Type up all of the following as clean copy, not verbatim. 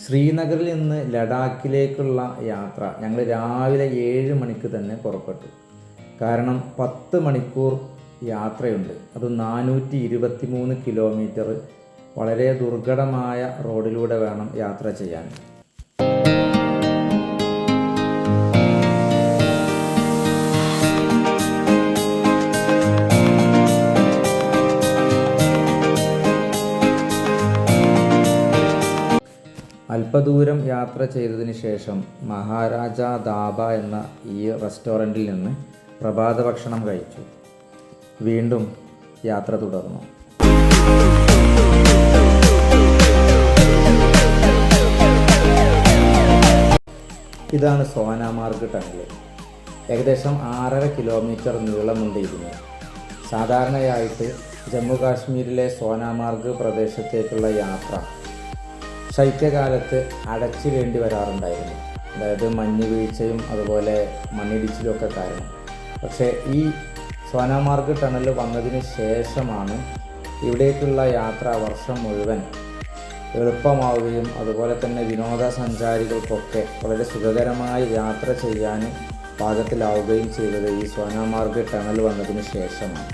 ശ്രീനഗറിൽ നിന്ന് ലഡാക്കിലേക്കുള്ള യാത്ര ഞങ്ങൾ രാവിലെ 7 മണിക്ക് തന്നെ പുറപ്പെട്ടു. കാരണം 10 മണിക്കൂർ യാത്രയുണ്ട്. അത് 423 കിലോമീറ്റർ വളരെ ദുർഘടമായ റോഡിലൂടെ വേണം യാത്ര ചെയ്യാൻ. അല്പദൂരം യാത്ര ചെയ്തതിന് ശേഷം മഹാരാജ ധാബ എന്ന ഈ റെസ്റ്റോറൻറ്റിൽ നിന്ന് പ്രഭാത ഭക്ഷണം കഴിച്ചു. വീണ്ടും യാത്ര തുടർന്നു. ഇതാണ് സോനാമാർഗ് ടണൽ. ഏകദേശം 6.5 കിലോമീറ്റർ നീളമുണ്ട് ഇതിന്. സാധാരണയായിട്ട് ജമ്മു കാശ്മീരിലെ സോനാമാർഗ് പ്രദേശത്തേക്കുള്ള യാത്ര ശൈത്യകാലത്ത് അടച്ചിടേണ്ടി വരാറുണ്ടായിരുന്നു. അതായത് മഞ്ഞ് വീഴ്ചയും അതുപോലെ മണ്ണിടിച്ചിലും ഒക്കെ കാരണം. പക്ഷേ ഈ സോനാമാർഗ് ടണൽ വന്നതിന് ശേഷമാണ് ഇവിടേക്കുള്ള യാത്ര വർഷം മുഴുവൻ എളുപ്പമാവുകയും അതുപോലെ തന്നെ വിനോദസഞ്ചാരികൾക്കൊക്കെ വളരെ സുഖകരമായി യാത്ര ചെയ്യാൻ പാകത്തിലാവുകയും ചെയ്തത് ഈ സോനാമാർഗ് ടണൽ വന്നതിന് ശേഷമാണ്.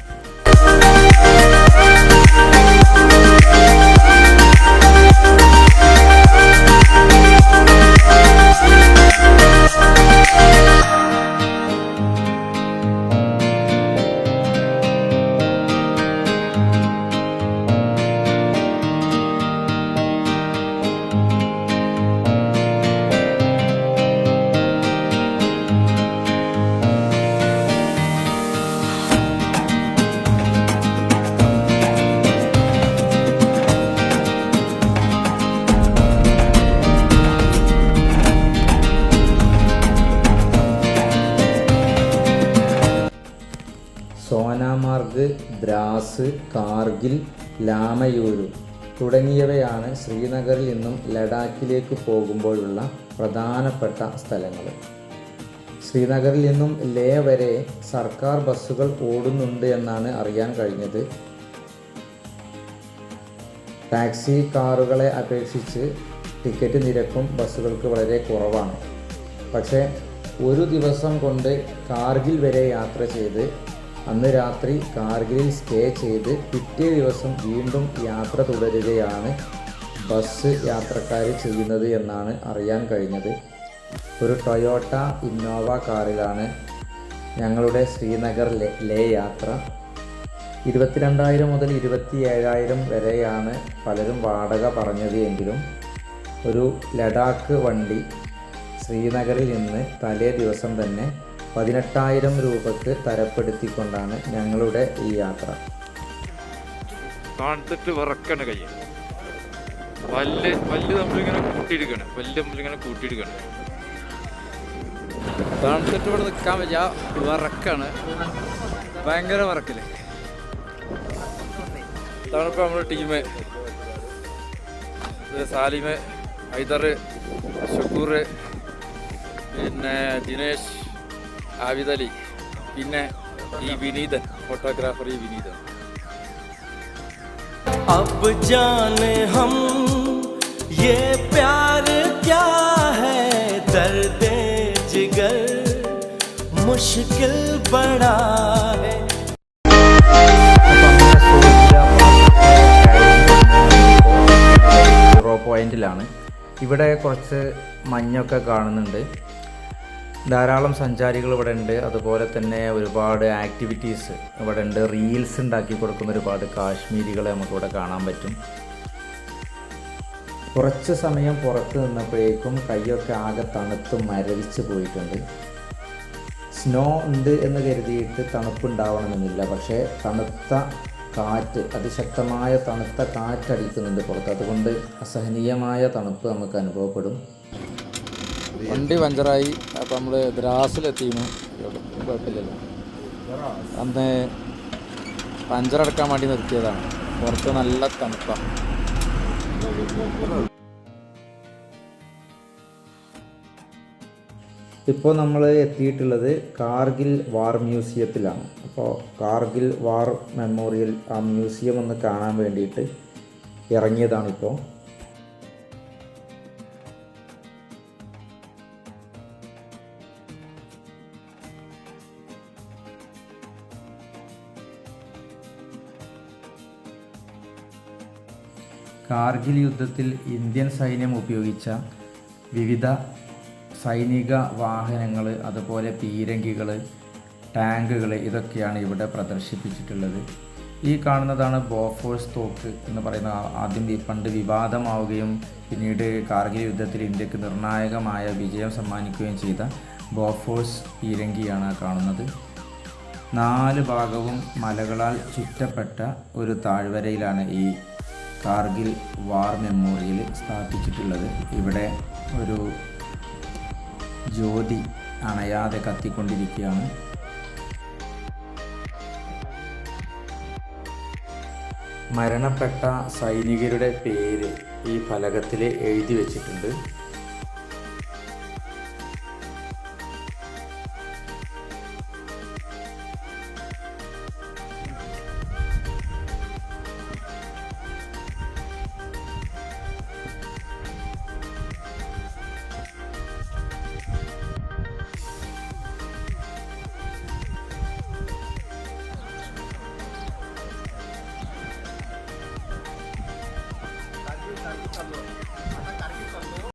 സോനാമാർഗ്, ദ്രാസ്, കാർഗിൽ, ലാമയൂരു തുടങ്ങിയവയാണ് ശ്രീനഗറിൽ നിന്നും ലഡാക്കിലേക്ക് പോകുമ്പോഴുള്ള പ്രധാനപ്പെട്ട സ്ഥലങ്ങൾ. ശ്രീനഗറിൽ നിന്നും ലേ വരെ സർക്കാർ ബസ്സുകൾ ഓടുന്നുണ്ട് എന്നാണ് അറിയാൻ കഴിഞ്ഞത്. ടാക്സി കാറുകളെ അപേക്ഷിച്ച് ടിക്കറ്റ് നിരക്കും ബസ്സുകൾക്ക് വളരെ കുറവാണ്. പക്ഷേ ഒരു ദിവസം കൊണ്ട് കാർഗിൽ വരെ യാത്ര ചെയ്ത് അന്ന് രാത്രി കാർഗിലിൽ സ്റ്റേ ചെയ്ത് പിറ്റേ ദിവസം വീണ്ടും യാത്ര തുടരുകയാണ് ബസ് യാത്രക്കാർ ചെയ്യുന്നത് എന്നാണ് അറിയാൻ കഴിഞ്ഞത്. ഒരു ടൊയോട്ട ഇന്നോവ കാറിലാണ് ഞങ്ങളുടെ ശ്രീനഗർ ലേ യാത്ര. 22,000 മുതൽ 27,000 വരെയാണ് പലരും വാടക പറഞ്ഞത്. എങ്കിലും ഒരു ലഡാക്ക് വണ്ടി ശ്രീനഗറിൽ നിന്ന് തലേ ദിവസം തന്നെ 18,000 രൂപക്ക് തരപ്പെടുത്തിക്കൊണ്ടാണ് ഞങ്ങളുടെ ഈ യാത്ര. കാണത്തിട്ട് വിറക്കണ കൈ വല്ല് നമ്മളിങ്ങനെ കൂട്ടിയെടുക്കണം തണുത്തിട്ട് ഇവിടെ നിൽക്കാൻ പറ്റാ വിറക്കാണ്, ഭയങ്കര വിറക്കല്. തണുപ്പ് നമ്മുടെ ടീമ് സാലിമ്, ഹൈദർ, ഷുക്കൂർ, പിന്നെ ദിനേശ്, ആവിദ് അലി, പിന്നെ ഈ വിനീതൻ, ഫോട്ടോഗ്രാഫർ ഈ വിനീതൻ. अब जाने हम ये प्यार क्या है, दर्द जिगर मुश्किल बड़ा है. പോയിന്റിലാണ്. ഇവിടെ കുറച്ച് മഞ്ഞൊക്കെ കാണുന്നുണ്ട്. ധാരാളം സഞ്ചാരികൾ ഇവിടെ ഉണ്ട്. അതുപോലെ തന്നെ ഒരുപാട് ആക്ടിവിറ്റീസ് ഇവിടെ ഉണ്ട്. റീൽസ് ഉണ്ടാക്കി കൊടുക്കുന്ന ഒരുപാട് കാശ്മീരികളെ നമുക്കിവിടെ കാണാൻ പറ്റും. കുറച്ച് സമയം പുറത്ത് നിന്നപ്പോഴേക്കും കൈയൊക്കെ ആകെ തണുത്ത് മരവിച്ച് പോയിട്ടുണ്ട്. സ്നോ ഉണ്ട് എന്ന് കരുതിയിട്ട് തണുപ്പുണ്ടാവണമെന്നില്ല. പക്ഷേ തണുത്ത കാറ്റ്, അതിശക്തമായ തണുത്ത കാറ്റടിക്കുന്നുണ്ട് പുറത്ത്. അതുകൊണ്ട് അസഹനീയമായ തണുപ്പ് നമുക്ക് അനുഭവപ്പെടും. വണ്ടി പഞ്ചറായി. അപ്പം നമ്മൾ ദ്രാസിലെത്തിയിരുന്നു. കുഴപ്പമില്ലല്ലോ. അന്ന് പഞ്ചറടക്കാൻ വേണ്ടി നിർത്തിയതാണ്. പുറത്ത് നല്ല തണുപ്പാണ്. ഇപ്പോൾ നമ്മൾ എത്തിയിട്ടുള്ളത് കാർഗിൽ വാർ മ്യൂസിയത്തിലാണ്. അപ്പോൾ കാർഗിൽ വാർ മെമ്മോറിയൽ ആ മ്യൂസിയം ഒന്ന് കാണാൻ വേണ്ടിയിട്ട് ഇറങ്ങിയതാണിപ്പോൾ. കാർഗിൽ യുദ്ധത്തിൽ ഇന്ത്യൻ സൈന്യം ഉപയോഗിച്ച വിവിധ സൈനിക വാഹനങ്ങൾ, അതുപോലെ പീരങ്കികൾ, ടാങ്കുകൾ, ഇതൊക്കെയാണ് ഇവിടെ പ്രദർശിപ്പിച്ചിട്ടുള്ളത്. ഈ കാണുന്നതാണ് ബോഫോഴ്സ് തോക്ക് എന്ന് പറയുന്ന, ആദ്യം പണ്ട് വിവാദമാവുകയും പിന്നീട് കാർഗിൽ യുദ്ധത്തിൽ ഇന്ത്യക്ക് നിർണായകമായ വിജയം സമ്മാനിക്കുകയും ചെയ്ത ബോഫോഴ്സ് പീരങ്കിയാണ് കാണുന്നത്. 4 ഭാഗവും മലകളാൽ ചുറ്റപ്പെട്ട ഒരു താഴ്വരയിലാണ് ഈ കാർഗിൽ വാർ മെമ്മോറിയൽ സ്ഥാപിച്ചിട്ടുള്ളത്. ഇവിടെ ഒരു ജ്യോതി അണയാതെ കത്തിക്കൊണ്ടിരിക്കുകയാണ്. മരണപ്പെട്ട സൈനികരുടെ പേര് ഈ ഫലകത്തിൽ എഴുതി വച്ചിട്ടുണ്ട്.